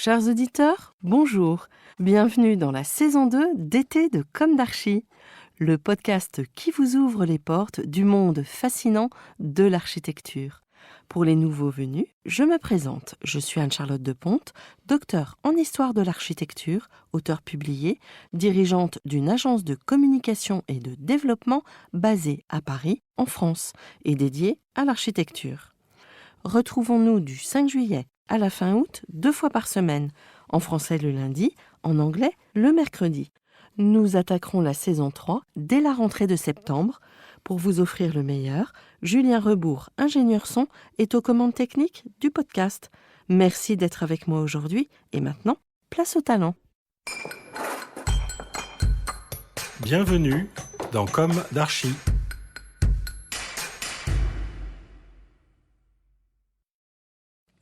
Chers auditeurs, bonjour. Bienvenue dans la saison 2 d'été de Comme d'Archi, le podcast qui vous ouvre les portes du monde fascinant de l'architecture. Pour les nouveaux venus, je me présente. Je suis Anne-Charlotte Deponte, docteure en histoire de l'architecture, auteure publiée, dirigeante d'une agence de communication et de développement basée à Paris, en France, et dédiée à l'architecture. Retrouvons-nous du 5 juillet à la fin août, 2 fois par semaine, en français le lundi, en anglais le mercredi. Nous attaquerons la saison 3 dès la rentrée de septembre. Pour vous offrir le meilleur, Julien Rebourg, ingénieur son, est aux commandes techniques du podcast. Merci d'être avec moi aujourd'hui et maintenant, place au talent. Bienvenue dans Comme d'Archi.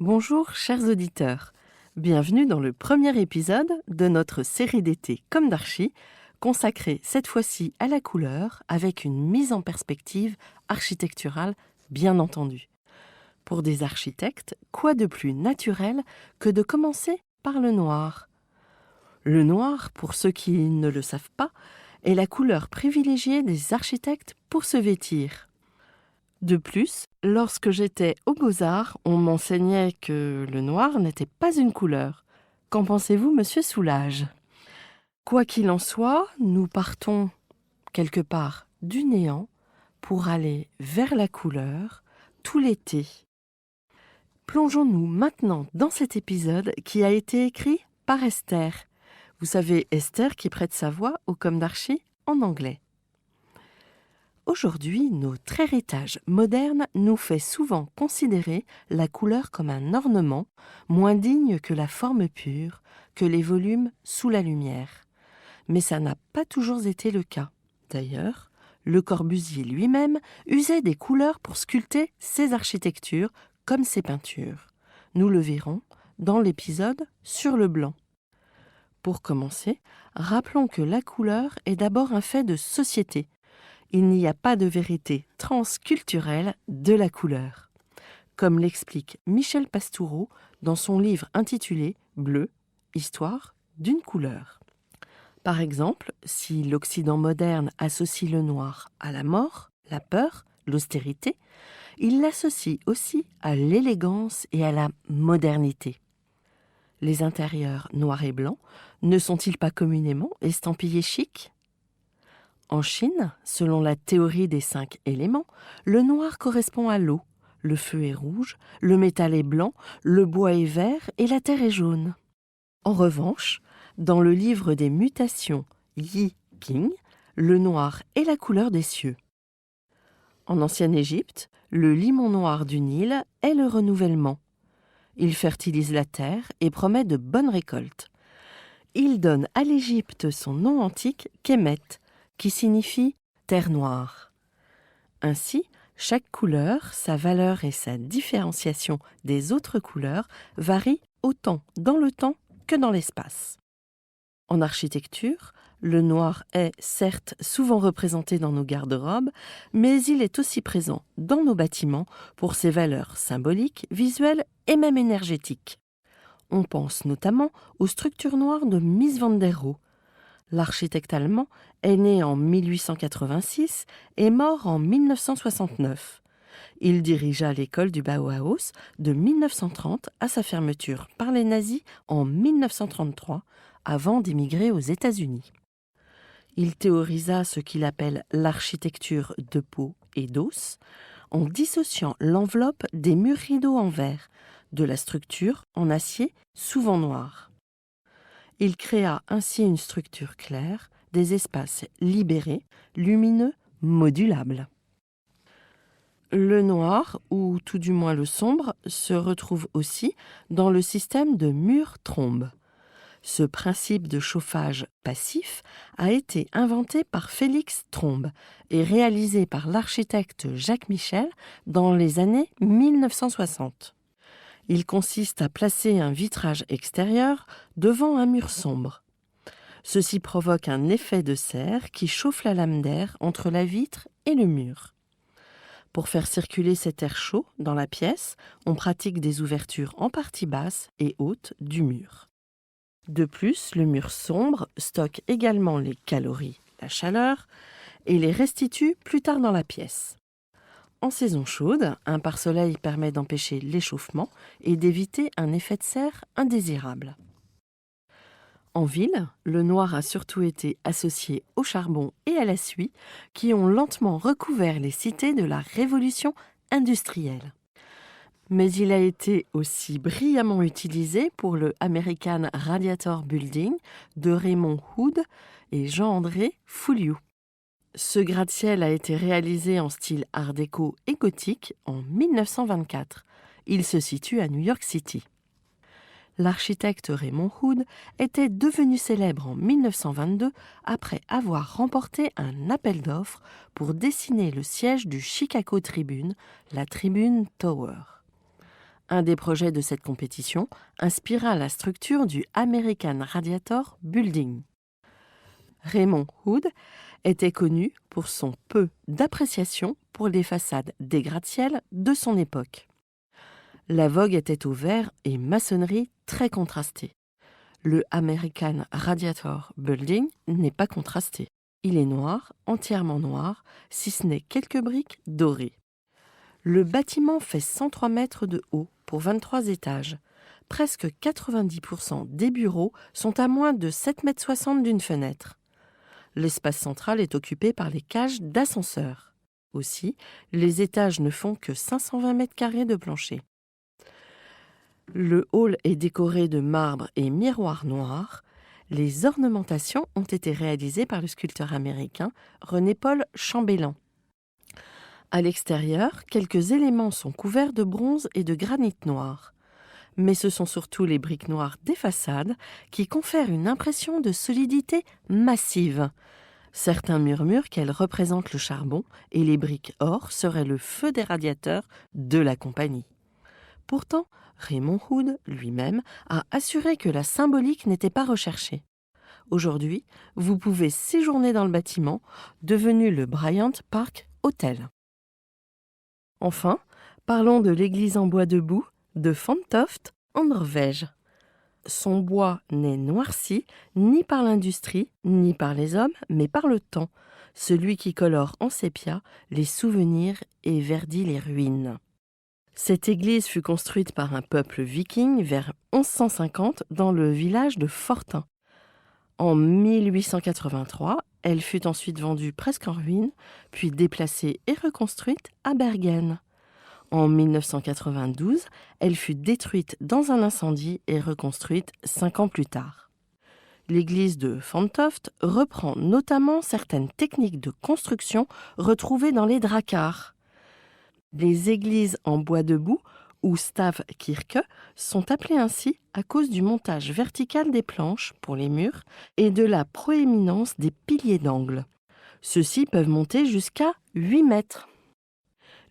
Bonjour chers auditeurs, bienvenue dans le premier épisode de notre série d'été Comme d'Archi, consacrée cette fois-ci à la couleur avec une mise en perspective architecturale bien entendu. Pour des architectes, quoi de plus naturel que de commencer par le noir ? Le noir, pour ceux qui ne le savent pas, est la couleur privilégiée des architectes pour se vêtir. De plus, lorsque j'étais aux Beaux-Arts, on m'enseignait que le noir n'était pas une couleur. Qu'en pensez-vous, monsieur Soulage ? Quoi qu'il en soit, nous partons quelque part du néant pour aller vers la couleur tout l'été. Plongeons-nous maintenant dans cet épisode qui a été écrit par Esther. Vous savez, Esther qui prête sa voix au Comme d'Archi en anglais. Aujourd'hui, notre héritage moderne nous fait souvent considérer la couleur comme un ornement, moins digne que la forme pure, que les volumes sous la lumière. Mais ça n'a pas toujours été le cas. D'ailleurs, Le Corbusier lui-même usait des couleurs pour sculpter ses architectures comme ses peintures. Nous le verrons dans l'épisode sur le blanc. Pour commencer, rappelons que la couleur est d'abord un fait de société. Il n'y a pas de vérité transculturelle de la couleur. Comme l'explique Michel Pastoureau dans son livre intitulé « Bleu, histoire d'une couleur ». Par exemple, si l'Occident moderne associe le noir à la mort, la peur, l'austérité, il l'associe aussi à l'élégance et à la modernité. Les intérieurs noirs et blancs ne sont-ils pas communément estampillés chic ? En Chine, selon la théorie des 5 éléments, le noir correspond à l'eau, le feu est rouge, le métal est blanc, le bois est vert et la terre est jaune. En revanche, dans le livre des mutations Yi Ping, le noir est la couleur des cieux. En ancienne Égypte, le limon noir du Nil est le renouvellement. Il fertilise la terre et promet de bonnes récoltes. Il donne à l'Égypte son nom antique Kémet, qui signifie terre noire. Ainsi, chaque couleur, sa valeur et sa différenciation des autres couleurs varient autant dans le temps que dans l'espace. En architecture, le noir est certes souvent représenté dans nos garde-robes, mais il est aussi présent dans nos bâtiments pour ses valeurs symboliques, visuelles et même énergétiques. On pense notamment aux structures noires de Mies van der Rohe. L'architecte allemand est né en 1886 et mort en 1969. Il dirigea l'école du Bauhaus de 1930 à sa fermeture par les nazis en 1933, avant d'émigrer aux États-Unis. Il théorisa ce qu'il appelle l'architecture de peau et d'os, en dissociant l'enveloppe des murs rideaux en verre, de la structure en acier souvent noir. Il créa ainsi une structure claire, des espaces libérés, lumineux, modulables. Le noir, ou tout du moins le sombre, se retrouve aussi dans le système de murs-trombes. Ce principe de chauffage passif a été inventé par Félix Trombe et réalisé par l'architecte Jacques Michel dans les années 1960. Il consiste à placer un vitrage extérieur devant un mur sombre. Ceci provoque un effet de serre qui chauffe la lame d'air entre la vitre et le mur. Pour faire circuler cet air chaud dans la pièce, on pratique des ouvertures en partie basse et haute du mur. De plus, le mur sombre stocke également les calories, la chaleur, et les restitue plus tard dans la pièce. En saison chaude, un pare-soleil permet d'empêcher l'échauffement et d'éviter un effet de serre indésirable. En ville, le noir a surtout été associé au charbon et à la suie qui ont lentement recouvert les cités de la révolution industrielle. Mais il a été aussi brillamment utilisé pour le American Radiator Building de Raymond Hood et Jean-André Fouliou. Ce gratte-ciel a été réalisé en style art déco et gothique en 1924. Il se situe à New York City. L'architecte Raymond Hood était devenu célèbre en 1922 après avoir remporté un appel d'offres pour dessiner le siège du Chicago Tribune, la Tribune Tower. Un des projets de cette compétition inspira la structure du American Radiator Building. Raymond Hood était connu pour son peu d'appréciation pour les façades des gratte-ciel de son époque. La vogue était au vert et maçonnerie très contrastée. Le American Radiator Building n'est pas contrasté. Il est noir, entièrement noir, si ce n'est quelques briques dorées. Le bâtiment fait 103 mètres de haut pour 23 étages. Presque 90% des bureaux sont à moins de 7,60 m d'une fenêtre. L'espace central est occupé par les cages d'ascenseurs. Aussi, les étages ne font que 520 mètres carrés de plancher. Le hall est décoré de marbre et miroirs noirs. Les ornementations ont été réalisées par le sculpteur américain René-Paul Chambellan. À l'extérieur, quelques éléments sont couverts de bronze et de granit noir. Mais ce sont surtout les briques noires des façades qui confèrent une impression de solidité massive. Certains murmurent qu'elles représentent le charbon et les briques or seraient le feu des radiateurs de la compagnie. Pourtant, Raymond Hood lui-même a assuré que la symbolique n'était pas recherchée. Aujourd'hui, vous pouvez séjourner dans le bâtiment, devenu le Bryant Park Hotel. Enfin, parlons de l'église en bois debout de Fantoft en Norvège. Son bois n'est noirci ni par l'industrie, ni par les hommes, mais par le temps, celui qui colore en sépia les souvenirs et verdit les ruines. Cette église fut construite par un peuple viking vers 1150 dans le village de Fortin. En 1883, elle fut ensuite vendue presque en ruine, puis déplacée et reconstruite à Bergen. En 1992, elle fut détruite dans un incendie et reconstruite 5 ans plus tard. L'église de Fantoft reprend notamment certaines techniques de construction retrouvées dans les dracars. Les églises en bois debout, ou stavkirke, sont appelées ainsi à cause du montage vertical des planches pour les murs et de la proéminence des piliers d'angle. Ceux-ci peuvent monter jusqu'à 8 mètres.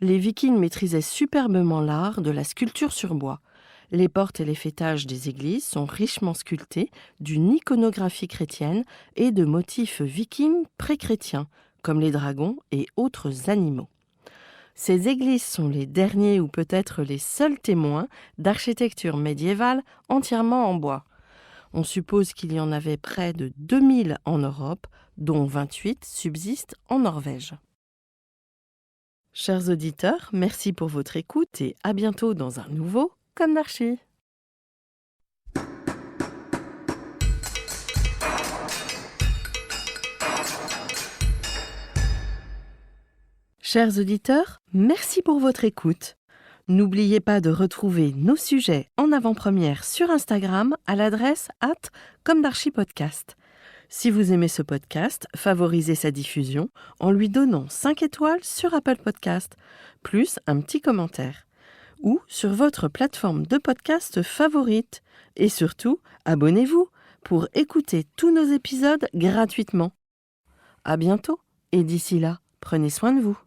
Les Vikings maîtrisaient superbement l'art de la sculpture sur bois. Les portes et les faîtages des églises sont richement sculptés d'une iconographie chrétienne et de motifs vikings pré-chrétiens, comme les dragons et autres animaux. Ces églises sont les derniers ou peut-être les seuls témoins d'architecture médiévale entièrement en bois. On suppose qu'il y en avait près de 2000 en Europe, dont 28 subsistent en Norvège. Chers auditeurs, merci pour votre écoute et à bientôt dans un nouveau Comme d'Archi. Chers auditeurs, merci pour votre écoute. N'oubliez pas de retrouver nos sujets en avant-première sur Instagram à l'adresse @commedarchipodcast. Si vous aimez ce podcast, favorisez sa diffusion en lui donnant 5 étoiles sur Apple Podcast, plus un petit commentaire, ou sur votre plateforme de podcast favorite. Et surtout, abonnez-vous pour écouter tous nos épisodes gratuitement. À bientôt, et d'ici là, prenez soin de vous.